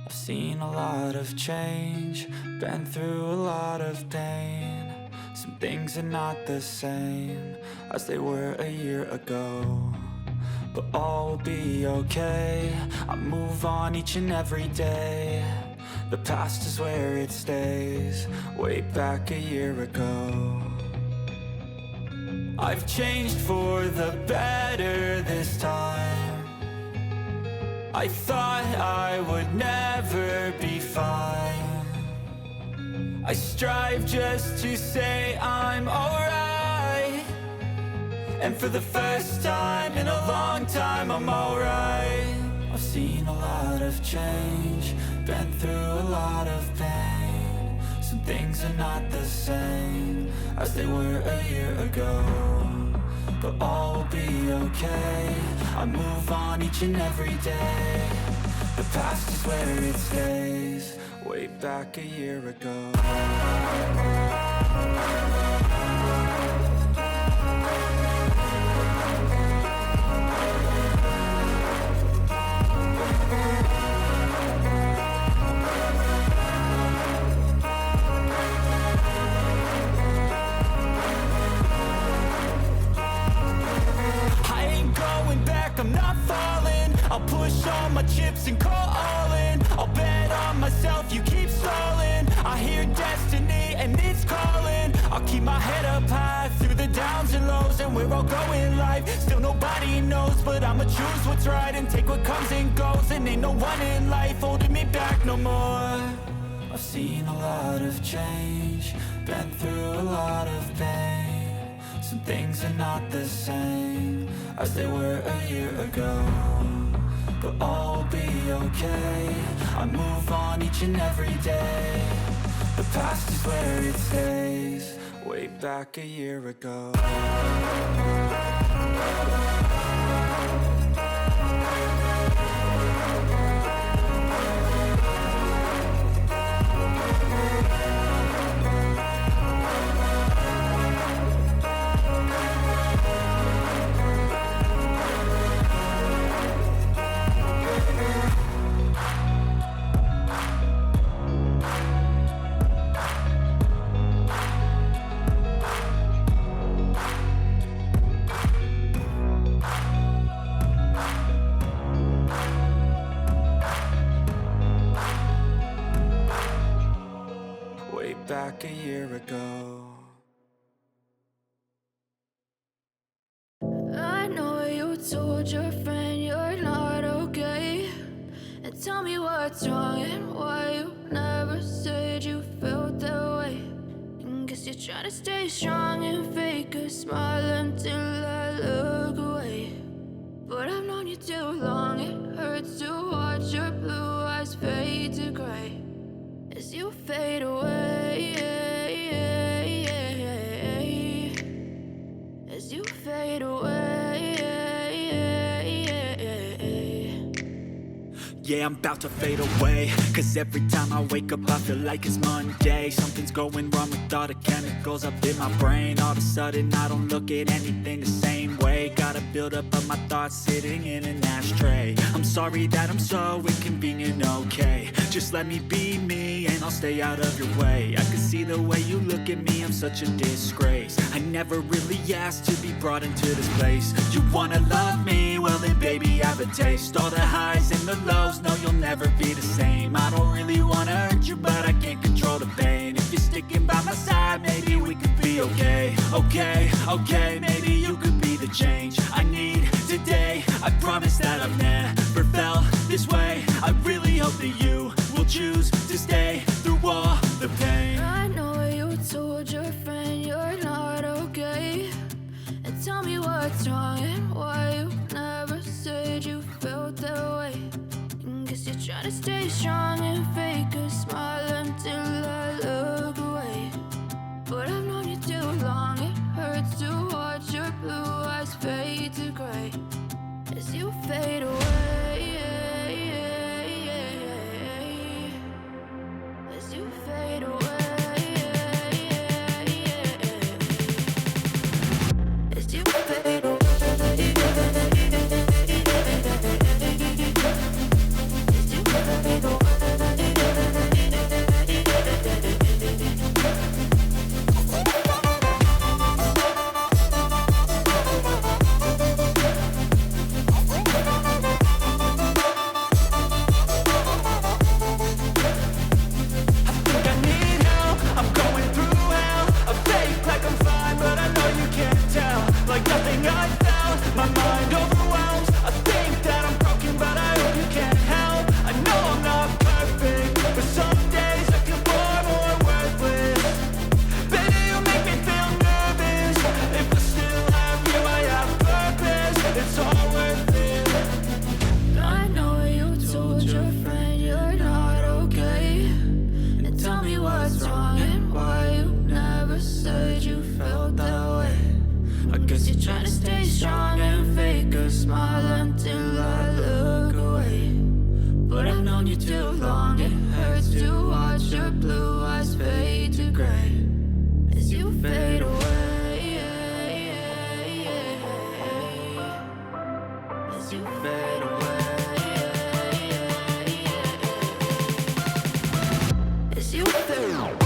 I've seen a lot of change, been through a lot of pain. Some things are not the same as they were a year ago, but all will be okay. I move on each and every day. The past is where it stays, way back a year ago. I've changed for the better this time. I thought I would never be fine. I strive just to say I'm alright, and for the first time in a long time I'm alright. I've seen a lot of change, been through a lot of pain. Some things are not the same as they were a year ago, but all will be okay. I move on each and every day. The past is where it stays, way back a year ago. I'm not falling. I'll push all my chips and call all in. I'll bet on myself, you keep stalling. I hear destiny and it's calling. I'll keep my head up high through the downs and lows, and we're all going life. Still nobody knows, but I'ma choose what's right and take what comes and goes. And ain't no one in life holding me back no more. I've seen a lot of change, been through a lot of pain. Some things are not the same as they were a year ago, but all will be okay. I move on each and every day. The past is where it stays, way back a year ago. Back a year ago. I know you told your friend you're not okay, and tell me what's wrong and why you never said you felt that way. And guess you're trying to stay strong and fake a smile until I look away. But I've known you too long, it hurts to watch your blue eyes fade to gray as you fade away. As you fade away. Yeah, I'm about to fade away, cause every time I wake up I feel like it's Monday. Something's going wrong with all the chemicals up in my brain. All of a sudden I don't look at anything the same way. Got a buildup of my thoughts sitting in an ashtray. I'm sorry that I'm so inconvenient, okay. Just let me be me and I'll stay out of your way. I can see the way you look at me, I'm such a disgrace. I never really asked to be brought into this place. You wanna love me? Well then baby have a taste. All the highs and the lows, no you'll never be the same. I don't really wanna hurt you, but I can't control the pain. If you're sticking by my side, maybe we could be okay. Okay, maybe you could be the change I need today. I promise that I've never felt this way. I really hope that you will choose to stay through all the pain. I know you told your friend you're not okay, and tell me what's wrong and why you never said you felt that way. And guess you're trying to stay strong and fake a smile until I look away. But I've known you too long, it hurts to watch your blue eyes fade to gray as you fade away. As you fade away. As you fade away. As you fade away. told your friend you're not okay? And tell me what's wrong and why you never said you felt that way. I guess you're trying to stay strong and fake a smile until I look away. But I've known you too long, it hurts to watch your blue eyes fade to gray as you fade away. As you fade away. As you fade away.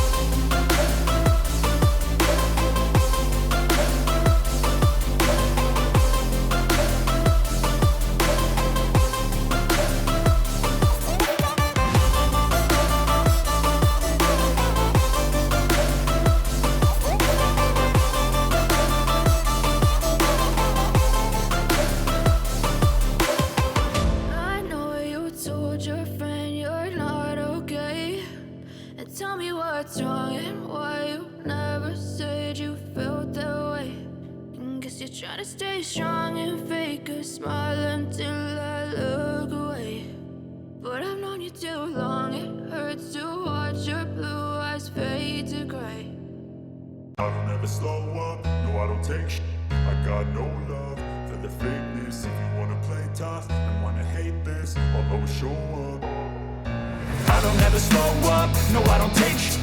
Tell me what's wrong and why you never said you felt that way. And guess you're trying to stay strong and fake a smile until I look away. But I've known you too long, it hurts to watch your blue eyes fade to gray. I don't ever slow up, no I don't take sh**. I got no love for the fakeness. If you wanna play tough and wanna hate this, I'll always show up. I don't ever slow up, no I don't take sh**.